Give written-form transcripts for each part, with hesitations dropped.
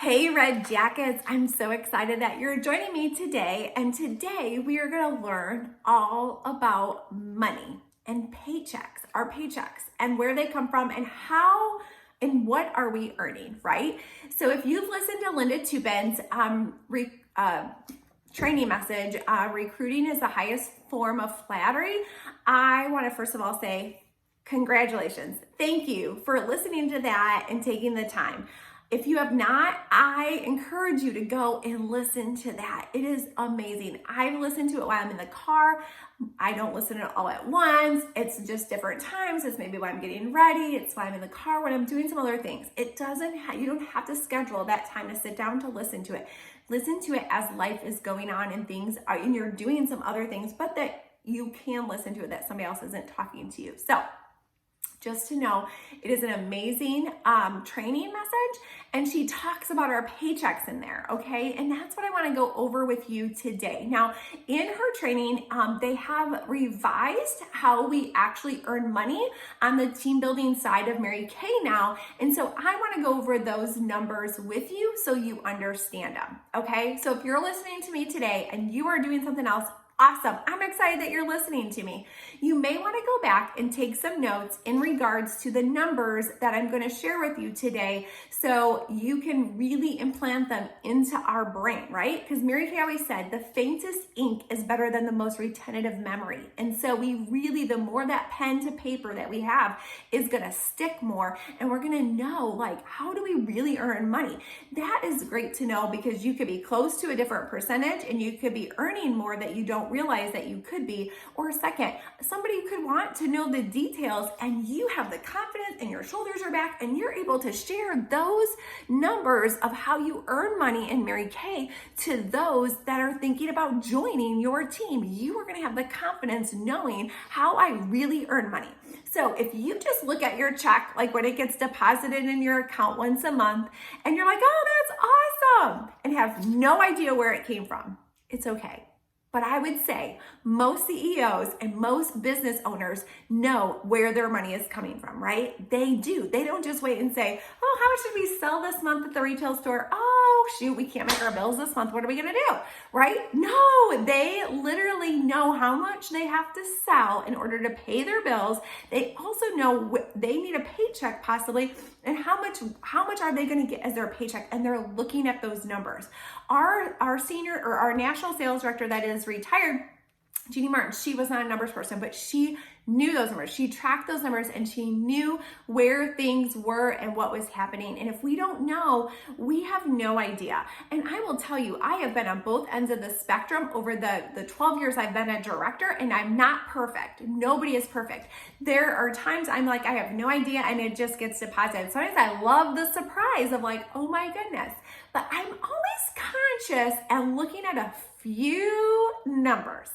Hey, Red Jackets, I'm so excited that you're joining me today. And today we are going to learn all about money and paychecks, our paychecks, and where they come from and how and what are we earning, right? So if you've listened to Linda Tupin's training message, recruiting is the highest form of flattery, I want to first of all say, congratulations. Thank you for listening to that and taking the time. If you have not, I encourage you to go and listen to that. It is amazing. I've listened to it while I'm in the car. I don't listen to it all at once. It's just different times. It's maybe when I'm getting ready. It's when I'm in the car, when I'm doing some other things. You don't have to schedule that time to sit down to listen to it. Listen to it as life is going on and and you're doing some other things, but that you can listen to it, that somebody else isn't talking to you. So just to know, it is an amazing training message, and she talks about our paychecks in there, okay? And that's what I want to go over with you today. Now, in her training, they have revised how we actually earn money on the team building side of Mary Kay now, and so I want to go over those numbers with you so you understand them, okay? So if you're listening to me today and you are doing something else, awesome. I'm excited that you're listening to me. You may want to go back and take some notes in regards to the numbers that I'm going to share with you today so you can really implant them into our brain, right? Because Mary Kay always said the faintest ink is better than the most retentive memory. And so the more that pen to paper that we have is going to stick more, and we're going to know, like, how do we really earn money? That is great to know, because you could be close to a different percentage and you could be earning more that you don't realize that you could be. Or second, somebody could want to know the details and you have the confidence and your shoulders are back and you're able to share those numbers of how you earn money in Mary Kay to those that are thinking about joining your team. You are going to have the confidence knowing how I really earn money. So if you just look at your check, like when it gets deposited in your account once a month, and you're like, oh, that's awesome, and have no idea where it came from, it's okay. But I would say most CEOs and most business owners know where their money is coming from, right? They do. They don't just wait and say, oh, how much did we sell this month at the retail store? Oh, shoot, we can't make our bills this month. What are we going to do, right? No, they literally know how much they have to sell in order to pay their bills. They also know they need a paycheck possibly, and how much are they going to get as their paycheck, and they're looking at those numbers. Our senior, or our national sales director that is retired, Jeannie Martin, she was not a numbers person, but she knew those numbers. She tracked those numbers and she knew where things were and what was happening. And if we don't know, we have no idea. And I will tell you, I have been on both ends of the spectrum over the 12 years I've been a director, and I'm not perfect. Nobody is perfect. There are times I'm like, I have no idea, and it just gets deposited. Sometimes I love the surprise of like, oh my goodness. But I'm always conscious and looking at a few numbers.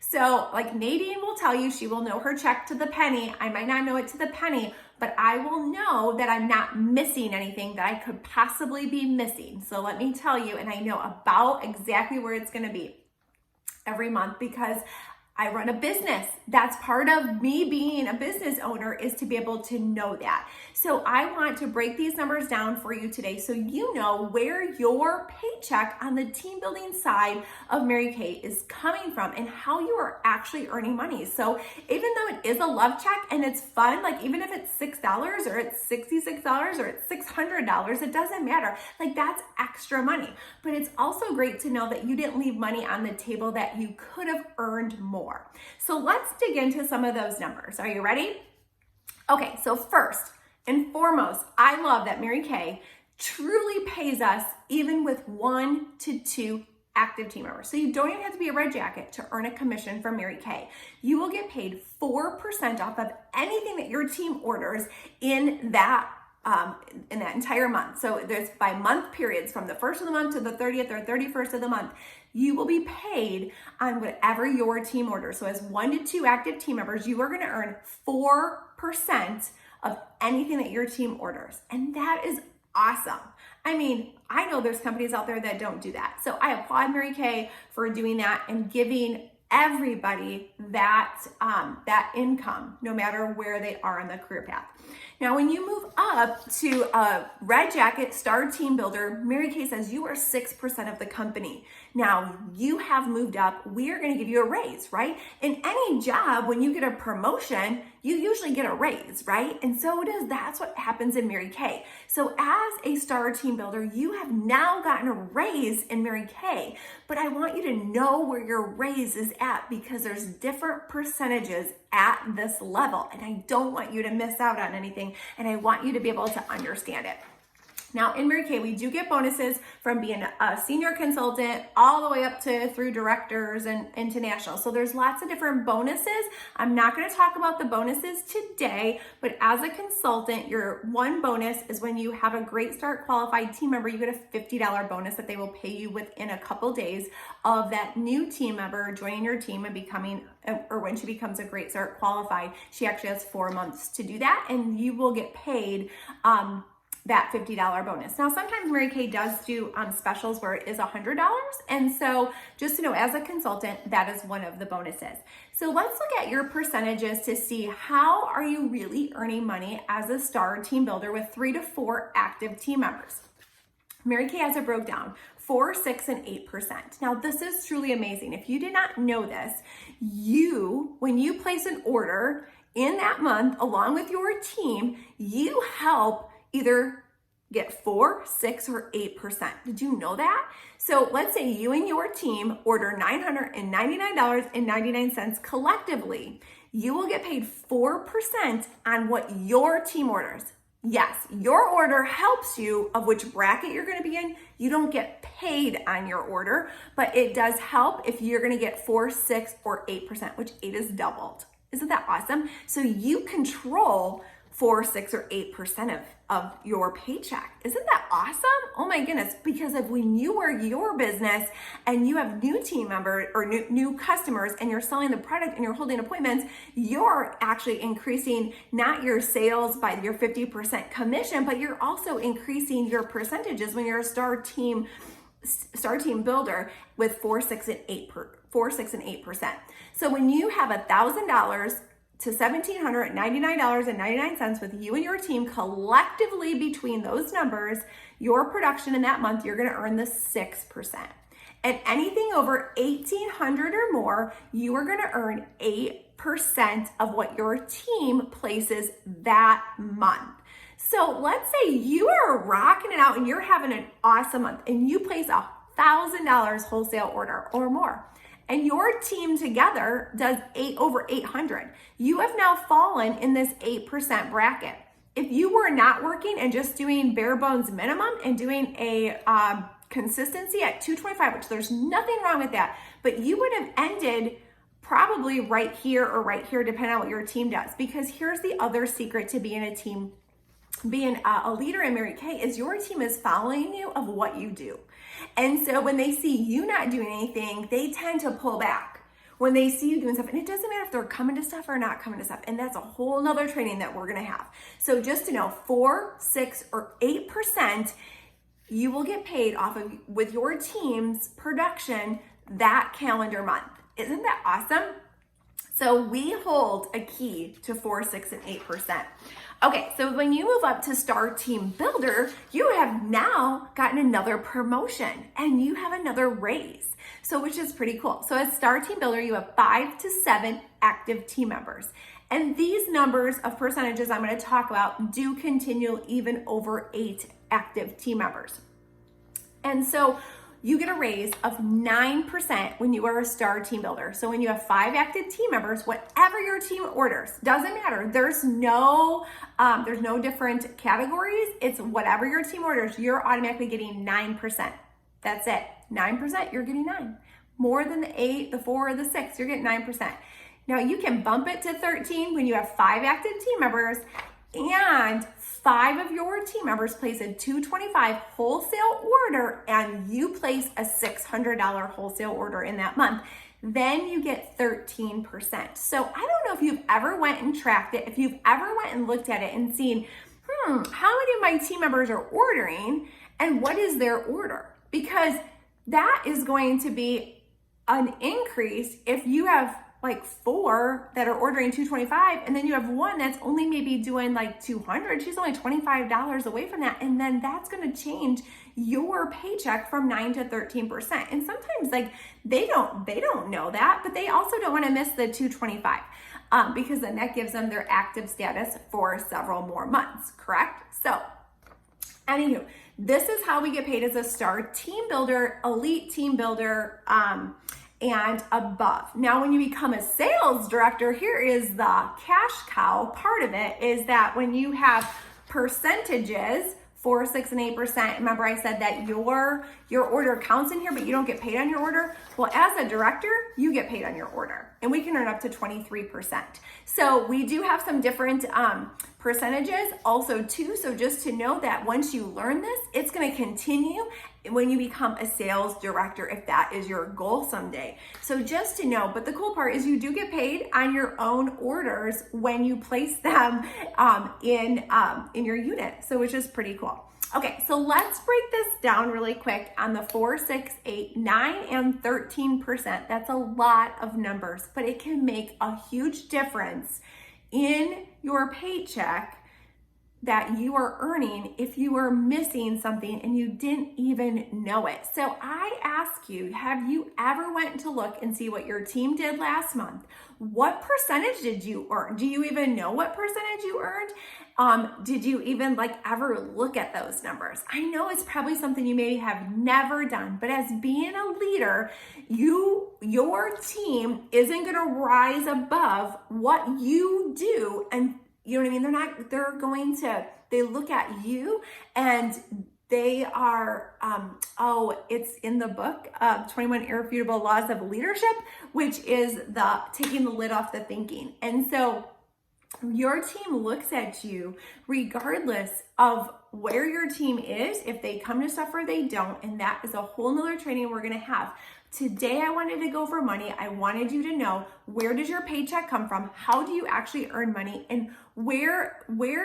So like Nadine will tell you, she will know her check to the penny. I might not know it to the penny, but I will know that I'm not missing anything that I could possibly be missing. So let me tell you, and I know about exactly where it's going to be every month, because I run a business. That's part of me being a business owner, is to be able to know that. So I want to break these numbers down for you today so you know where your paycheck on the team building side of Mary Kay is coming from and how you are actually earning money. So even though it is a love check and it's fun, like even if it's $6 or it's $66 or it's $600, it doesn't matter. Like that's extra money. But it's also great to know that you didn't leave money on the table that you could have earned more. So let's dig into some of those numbers. Are you ready? Okay, so first and foremost, I love that Mary Kay truly pays us even with 1 to 2 active team members. So you don't even have to be a red jacket to earn a commission from Mary Kay. You will get paid 4% off of anything that your team orders in that entire month. So there's by month periods, from the 1st of the month to the 30th or 31st of the month. You will be paid on whatever your team orders. So as 1 to 2 active team members, you are going to earn 4% of anything that your team orders. And that is awesome. I mean, I know there's companies out there that don't do that. So I applaud Mary Kay for doing that and giving everybody that that income, no matter where they are on the career path. Now, when you move up to a Red Jacket Star Team Builder, Mary Kay says you are 6% of the company. Now, you have moved up. We are going to give you a raise, right? In any job, when you get a promotion, you usually get a raise, right? And so that's what happens in Mary Kay. So as a Star Team Builder, you have now gotten a raise in Mary Kay, but I want you to know where your raise is at because there's different percentages at this level, and I don't want you to miss out on anything, and I want you to be able to understand it. Now, in Mary Kay, we do get bonuses from being a senior consultant all the way up to through directors and into national. So there's lots of different bonuses. I'm not going to talk about the bonuses today, but as a consultant, your one bonus is when you have a Great Start qualified team member, you get a $50 bonus that they will pay you within a couple days of that new team member joining your team and becoming, or when she becomes a Great Start qualified. She actually has 4 months to do that, and you will get paid that $50 bonus. Now, sometimes Mary Kay does do specials where it is $100. And so just to know, as a consultant, that is one of the bonuses. So let's look at your percentages to see how are you really earning money as a Star Team Builder with 3 to 4 active team members. Mary Kay has it broke down 4, 6, and 8%. Now, this is truly amazing. If you did not know this, when you place an order in that month along with your team, you help either get 4, 6, or 8%. Did you know that? So let's say you and your team order $999.99 collectively. You will get paid 4% on what your team orders. Yes, your order helps you of which bracket you're going to be in. You don't get paid on your order, but it does help if you're going to get 4, 6, or 8%, which 8 is doubled. Isn't that awesome? So you control 4, 6, or 8% of your paycheck. Isn't that awesome? Oh my goodness, because when you are your business and you have new team members or new customers and you're selling the product and you're holding appointments, you're actually increasing not your sales by your 50% commission, but you're also increasing your percentages when you're a Star Team Builder with 4, 6, and 8%. So when you have $1,000 to $1,799.99 with you and your team collectively between those numbers, your production in that month, you're going to earn the 6%. And anything over $1,800 or more, you are going to earn 8% of what your team places that month. So let's say you are rocking it out and you're having an awesome month and you place $1,000 wholesale order or more, and your team together does over 800. You have now fallen in this 8% bracket. If you were not working and just doing bare bones minimum and doing a consistency at 225, which there's nothing wrong with that, but you would have ended probably right here or right here, depending on what your team does. Because here's the other secret to being a team, being a leader in Mary Kay, is your team is following you of what you do. And so when they see you not doing anything, they tend to pull back when they see you doing stuff. And it doesn't matter if they're coming to stuff or not coming to stuff. And that's a whole nother training that we're going to have. So just to know, 4, 6, or 8%, you will get paid off of with your team's production that calendar month. Isn't that awesome? So we hold a key to 4, 6, and 8%. Okay, so when you move up to Star Team Builder, you have now gotten another promotion and you have another raise. So which is pretty cool. So as Star Team Builder, you have 5 to 7 active team members. And these numbers of percentages I'm going to talk about do continue even over 8 active team members. And so you get a raise of 9% when you are a Star Team Builder. So when you have 5 active team members, whatever your team orders, doesn't matter. There's no different categories. It's whatever your team orders, you're automatically getting 9%. That's it. 9%, you're getting 9. More than the 8, the 4, or the 6, you're getting 9%. Now you can bump it to 13 when you have 5 active team members and 5 of your team members place a $225 wholesale order and you place a $600 wholesale order in that month. Then you get 13%. So I don't know if you've ever went and tracked it, if you've ever went and looked at it and seen, how many of my team members are ordering and what is their order? Because that is going to be an increase if you have like 4 that are ordering $225 and then you have one that's only maybe doing like $200. She's only $25 away from that. And then that's going to change your paycheck from 9 to 13%. And sometimes like they don't know that, but they also don't want to miss the $225 because then that gives them their active status for several more months, correct? So anywho, this is how we get paid as a star team builder, elite team builder, and above. Now, when you become a sales director, here is the cash cow part of it, is that when you have percentages, 4, 6, and 8%. Remember I said that your order counts in here, but you don't get paid on your order? Well, as a director, you get paid on your order, and we can earn up to 23%. So we do have some different percentages also too. So just to know that once you learn this, it's going to continue when you become a sales director, if that is your goal someday. So just to know, but the cool part is you do get paid on your own orders when you place them in your unit. So which is pretty cool. Okay, so let's break this down really quick on the 4, 6, 8, 9, and 13%. That's a lot of numbers, but it can make a huge difference in your paycheck that you are earning if you are missing something and you didn't even know it. So I ask you, have you ever went to look and see what your team did last month? What percentage did you earn? Do you even know what percentage you earned? Did you even ever look at those numbers? I know it's probably something you maybe have never done, but as being a leader, your team isn't gonna rise above what you do, and you know what I mean? They look at you and they are, it's in the book, 21 Irrefutable Laws of Leadership, which is taking the lid off the thinking. And so your team looks at you regardless of where your team is, if they come to stuff or they don't, and that is a whole nother training we're gonna have. Today, I wanted to go over money. I wanted you to know, where does your paycheck come from? How do you actually earn money? And where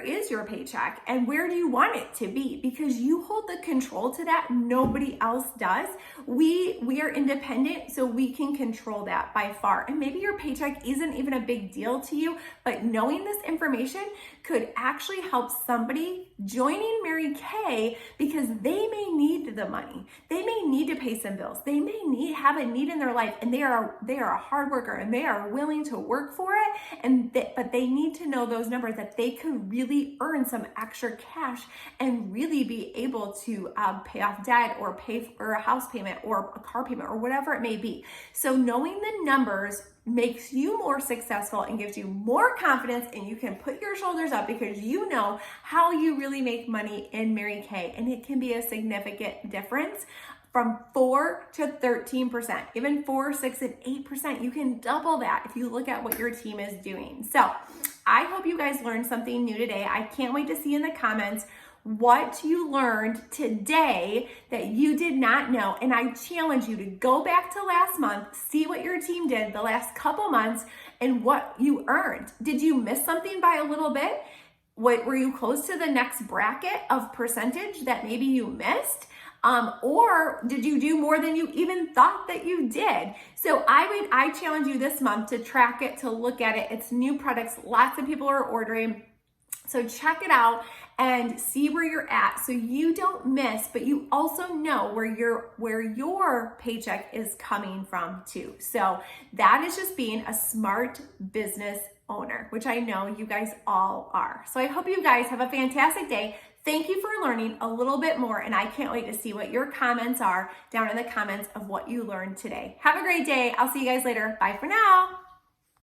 is your paycheck? And where do you want it to be? Because you hold the control to that. Nobody else does. We are independent, so we can control that by far. And maybe your paycheck isn't even a big deal to you, but knowing this information could actually help somebody joining Mary Kay, because they may need the money. They may need to pay some bills. They may have a need in their life, and they are a hard worker and they are willing to work for it. But they need to know those numbers, that they could really earn some extra cash and really be able to pay off debt or pay for a house payment or a car payment or whatever it may be. So knowing the numbers makes you more successful and gives you more confidence, and you can put your shoulders up because you know how you really make money in Mary Kay, and it can be a significant difference from 4 to 13%, even 4, 6, and 8%. You can double that if you look at what your team is doing. So I hope you guys learned something new today. I can't wait to see in the comments what you learned today that you did not know. And I challenge you to go back to last month, see what your team did the last couple months and what you earned. Did you miss something by a little bit? Were you close to the next bracket of percentage that maybe you missed? Or did you do more than you even thought that you did? So I challenge you this month to track it, to look at it. It's new products. Lots of people are ordering. So check it out and see where you're at, so you don't miss, but you also know where your paycheck is coming from too. So that is just being a smart business owner, which I know you guys all are. So I hope you guys have a fantastic day. Thank you for learning a little bit more, and I can't wait to see what your comments are down in the comments of what you learned today. Have a great day. I'll see you guys later. Bye for now.